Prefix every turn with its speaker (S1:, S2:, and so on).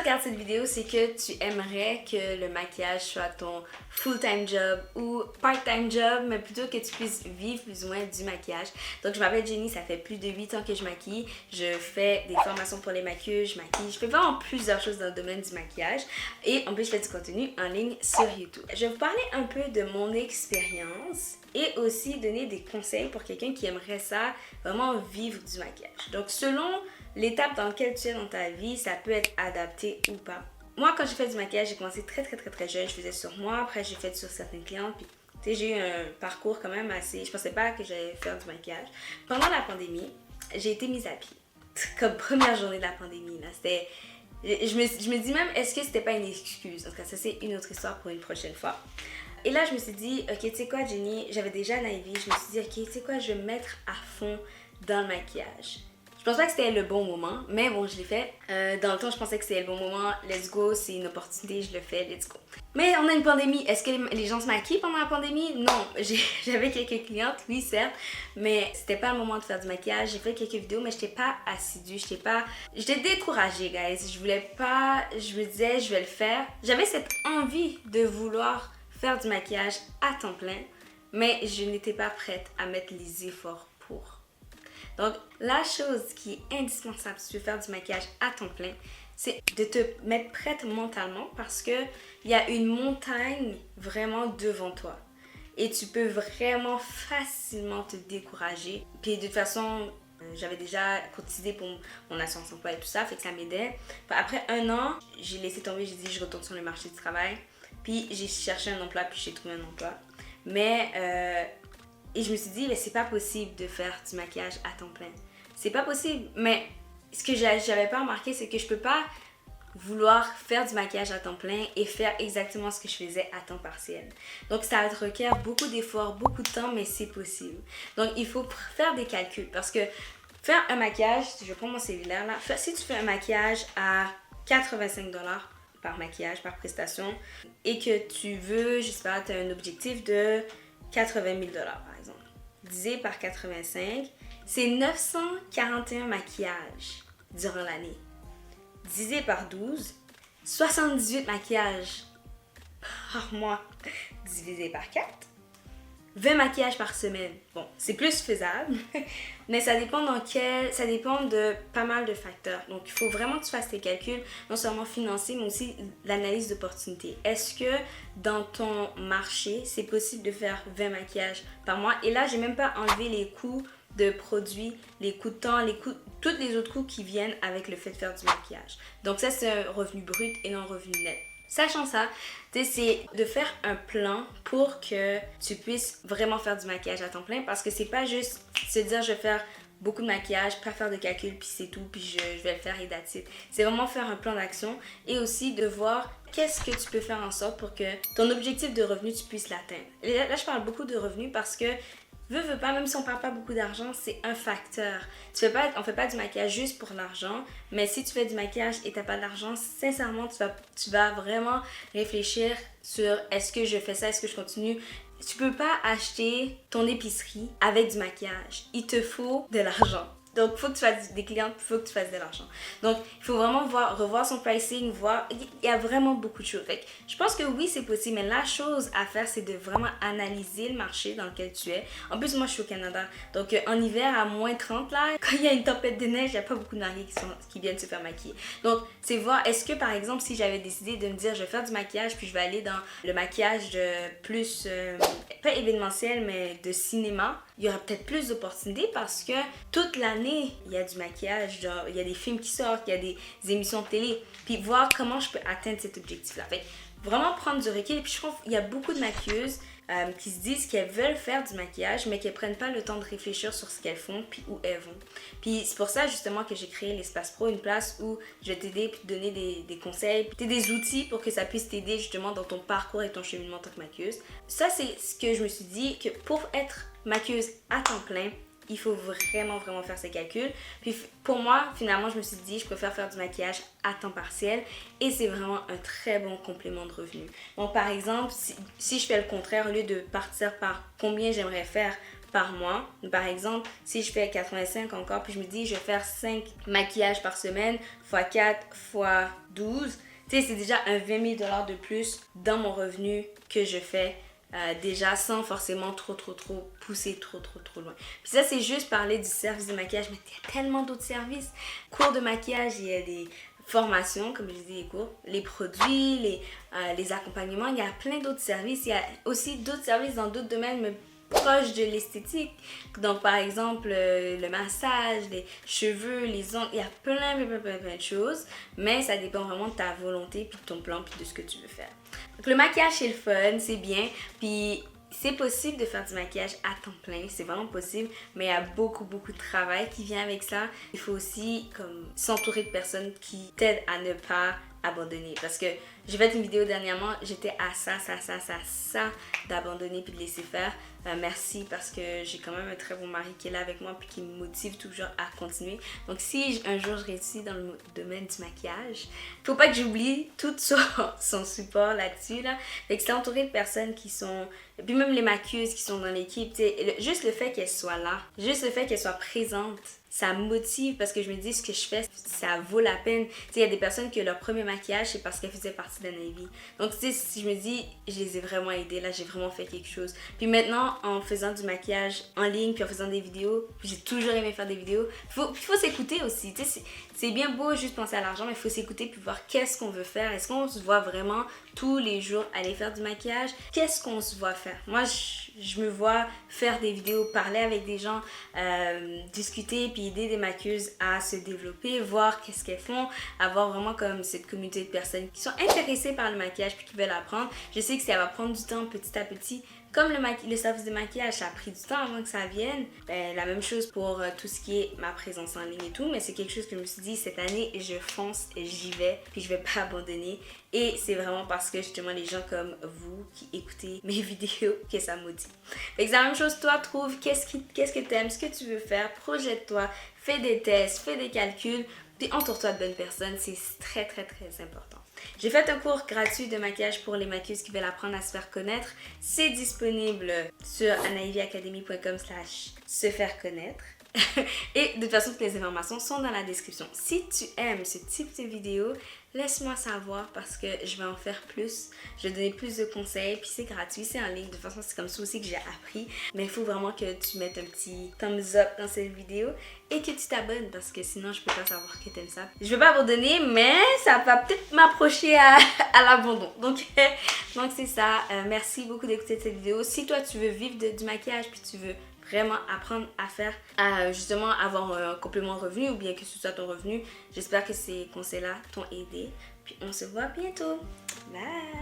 S1: regardes cette vidéo, c'est que tu aimerais que le maquillage soit ton full-time job ou part-time job, mais plutôt que tu puisses vivre plus ou moins du maquillage. Donc je m'appelle Jenny, ça fait plus de 8 ans que je maquille. Je fais des formations pour les maquilleurs, je maquille. Je fais vraiment plusieurs choses dans le domaine du maquillage. Et en plus, je fais du contenu en ligne sur YouTube. Je vais vous parler un peu de mon expérience et aussi donner des conseils pour quelqu'un qui aimerait ça, vraiment vivre du maquillage. Donc selon l'étape dans laquelle tu es dans ta vie, ça peut être adapté ou pas. Moi, quand j'ai fait du maquillage, j'ai commencé très jeune. Je faisais sur moi, après j'ai fait sur certaines clientes. Puis, tu sais, j'ai eu un parcours quand même assez... Je pensais pas que j'allais faire du maquillage. Pendant la pandémie, j'ai été mise à pied. Comme première journée de la pandémie, là. C'était... Je me dis même, est-ce que c'était pas une excuse? En tout cas, ça c'est une autre histoire pour une prochaine fois. Et là, je me suis dit, ok, tu sais quoi, Jenny, j'avais déjà un IV. Je me suis dit, ok, tu sais quoi, je vais me mettre à fond dans le maquillage. Je pense pas que c'était le bon moment, mais bon, je l'ai fait. Dans le temps, je pensais que c'était le bon moment. Let's go, c'est une opportunité, je le fais, let's go. Mais on a une pandémie. Est-ce que les gens se maquillent pendant la pandémie? Non. J'avais quelques clientes, oui, certes, mais c'était pas le moment de faire du maquillage. J'ai fait quelques vidéos, mais j'étais pas assidue, j'étais découragée, guys. Je voulais pas, je me disais, je vais le faire. J'avais cette envie de vouloir faire du maquillage à temps plein, mais je n'étais pas prête à mettre les efforts pour. Donc, la chose qui est indispensable si tu veux faire du maquillage à temps plein, c'est de te mettre prête mentalement parce qu'il y a une montagne vraiment devant toi. Et tu peux vraiment facilement te décourager. Puis de toute façon, j'avais déjà cotisé pour mon assurance emploi et tout ça, fait que ça m'aidait. Après 1 an, j'ai laissé tomber, j'ai dit je retourne sur le marché du travail. Puis j'ai cherché un emploi, puis j'ai trouvé un emploi. Et je me suis dit, mais c'est pas possible de faire du maquillage à temps plein. C'est pas possible. Mais ce que j'avais pas remarqué, c'est que je peux pas vouloir faire du maquillage à temps plein et faire exactement ce que je faisais à temps partiel. Donc ça requiert beaucoup d'efforts, beaucoup de temps, mais c'est possible. Donc il faut faire des calculs parce que faire un maquillage, je prends mon cellulaire là, si tu fais un maquillage à 85$ par maquillage, par prestation, et que tu veux, je sais pas, tu as un objectif de 80 000$ par exemple. Divisé par 85, c'est 941 maquillages durant l'année. Divisé par 12, 78 maquillages par mois. Divisé par 4, 20 maquillages par semaine. Bon, c'est plus faisable, mais ça dépend de pas mal de facteurs. Donc, il faut vraiment que tu fasses tes calculs, non seulement financiers, mais aussi l'analyse d'opportunité. Est-ce que dans ton marché, c'est possible de faire 20 maquillages par mois? Et là, j'ai même pas enlevé les coûts de produits, les coûts de temps, tous les autres coûts qui viennent avec le fait de faire du maquillage. Donc ça, c'est un revenu brut et non un revenu net. Sachant ça, c'est de faire un plan pour que tu puisses vraiment faire du maquillage à temps plein parce que c'est pas juste se dire je vais faire beaucoup de maquillage, pas faire de calcul puis c'est tout, puis je vais le faire et that's it. C'est vraiment faire un plan d'action et aussi de voir qu'est-ce que tu peux faire en sorte pour que ton objectif de revenu, tu puisses l'atteindre. Là, je parle beaucoup de revenus parce que veux pas, même si on parle pas beaucoup d'argent, c'est un facteur. On fait pas du maquillage juste pour l'argent, mais si tu fais du maquillage et t'as pas d'argent, sincèrement, tu vas vraiment réfléchir sur est-ce que je fais ça, est-ce que je continue. Tu peux pas acheter ton épicerie avec du maquillage. Il te faut de l'argent. Donc, il faut que tu fasses des clientes, il faut que tu fasses de l'argent. Donc, il faut vraiment revoir son pricing, il y a vraiment beaucoup de choses. Fait que, je pense que oui, c'est possible, mais la chose à faire, c'est de vraiment analyser le marché dans lequel tu es. En plus, moi, je suis au Canada. Donc, en hiver, à moins 30, là, quand il y a une tempête de neige, il n'y a pas beaucoup de mariés qui viennent se faire maquiller. Donc, c'est voir, est-ce que, par exemple, si j'avais décidé de me dire, je vais faire du maquillage, puis je vais aller dans le maquillage plus, pas événementiel, mais de cinéma, il y aura peut-être plus d'opportunités parce que toute l'année, il y a du maquillage, genre, il y a des films qui sortent, il y a des émissions de télé, puis voir comment je peux atteindre cet objectif-là. Fait vraiment prendre du recul. Puis je trouve qu'il y a beaucoup de maquilleuses qui se disent qu'elles veulent faire du maquillage, mais qu'elles prennent pas le temps de réfléchir sur ce qu'elles font, puis où elles vont. Puis c'est pour ça justement que j'ai créé l'Espace Pro, une place où je vais t'aider, puis te donner des conseils, puis des outils pour que ça puisse t'aider justement dans ton parcours et ton cheminement en tant que maquilleuse. Ça, c'est ce que je me suis dit, que pour être maquilleuse à temps plein, il faut vraiment faire ses calculs. Puis pour moi, finalement, je me suis dit, je préfère faire du maquillage à temps partiel et c'est vraiment un très bon complément de revenu. Donc par exemple, si je fais le contraire, au lieu de partir par combien j'aimerais faire par mois. Par exemple, si je fais 85 encore, puis je me dis je vais faire 5 maquillages par semaine, x 4, x 12, tu sais, c'est déjà un 20 000 $ de plus dans mon revenu que je fais déjà sans forcément trop pousser trop loin. Puis ça, c'est juste parler du service de maquillage, mais il y a tellement d'autres services. Cours de maquillage, il y a des formations, comme je dis, les cours, les produits, les accompagnements, il y a plein d'autres services. Il y a aussi d'autres services dans d'autres domaines, mais proches de l'esthétique. Donc, par exemple, le massage, les cheveux, les ongles, il y a plein de choses, mais ça dépend vraiment de ta volonté, puis de ton plan, puis de ce que tu veux faire. Donc, le maquillage, c'est le fun, c'est bien, puis c'est possible de faire du maquillage à temps plein, c'est vraiment possible, mais il y a beaucoup de travail qui vient avec ça. Il faut aussi comme s'entourer de personnes qui t'aident à ne pas abandonner. Parce que j'ai fait une vidéo dernièrement, j'étais à ça d'abandonner puis de laisser faire. Merci parce que j'ai quand même un très bon mari qui est là avec moi puis qui me motive toujours à continuer. Donc si un jour je réussis dans le domaine du maquillage, faut pas que j'oublie tout son support là-dessus là. Fait que c'est entouré de personnes qui sont, et puis même les maquilleuses qui sont dans l'équipe, juste le fait qu'elles soient là, juste le fait qu'elles soient présentes, ça me motive parce que je me dis ce que je fais, ça vaut la peine. Tu sais, il y a des personnes que leur premier maquillage, c'est parce qu'elles faisaient partie de Navy. Donc, tu sais, si je me dis, je les ai vraiment aidées, là, j'ai vraiment fait quelque chose. Puis maintenant, en faisant du maquillage en ligne, puis en faisant des vidéos, j'ai toujours aimé faire des vidéos. Il faut s'écouter aussi. Tu sais, c'est bien beau juste penser à l'argent, mais il faut s'écouter puis voir qu'est-ce qu'on veut faire. Est-ce qu'on se voit vraiment tous les jours aller faire du maquillage? Qu'est-ce qu'on se voit faire? Moi, je me vois faire des vidéos, parler avec des gens, discuter puis aider des maquilleuses à se développer, voir qu'est-ce qu'elles font, avoir vraiment comme cette communauté de personnes qui sont intéressées par le maquillage puis qui veulent apprendre. Je sais que ça va prendre du temps petit à petit. Comme le service de maquillage, ça a pris du temps avant que ça vienne. La même chose pour tout ce qui est ma présence en ligne et tout, mais c'est quelque chose que je me suis dit cette année, je fonce et j'y vais, puis je vais pas abandonner. Et c'est vraiment parce que justement les gens comme vous qui écoutez mes vidéos que ça me motive. Fait que c'est la même chose, toi, trouve qu'est-ce que t'aimes, ce que tu veux faire, projette-toi, fais des tests, fais des calculs, puis entoure-toi de bonnes personnes, c'est très important. J'ai fait un cours gratuit de maquillage pour les maquilleuses qui veulent apprendre à se faire connaître. C'est disponible sur anaiviacademy.com/se faire connaître. Et de toute façon, toutes les informations sont dans la description. Si tu aimes ce type de vidéo, laisse-moi savoir parce que je vais en faire plus. Je vais donner plus de conseils, puis c'est gratuit, c'est en ligne. De toute façon, c'est comme ça aussi que j'ai appris. Mais il faut vraiment que tu mettes un petit thumbs up dans cette vidéo et que tu t'abonnes parce que sinon, je peux pas savoir que t'aimes ça. Je vais pas abandonner, mais ça va peut-être m'approcher à l'abandon. Donc c'est ça. Merci beaucoup d'écouter cette vidéo. Si toi, tu veux vivre du maquillage, puis tu veux vraiment apprendre à faire, justement avoir un complément revenu ou bien que ce soit ton revenu. J'espère que ces conseils-là t'ont aidé. Puis on se voit bientôt. Bye!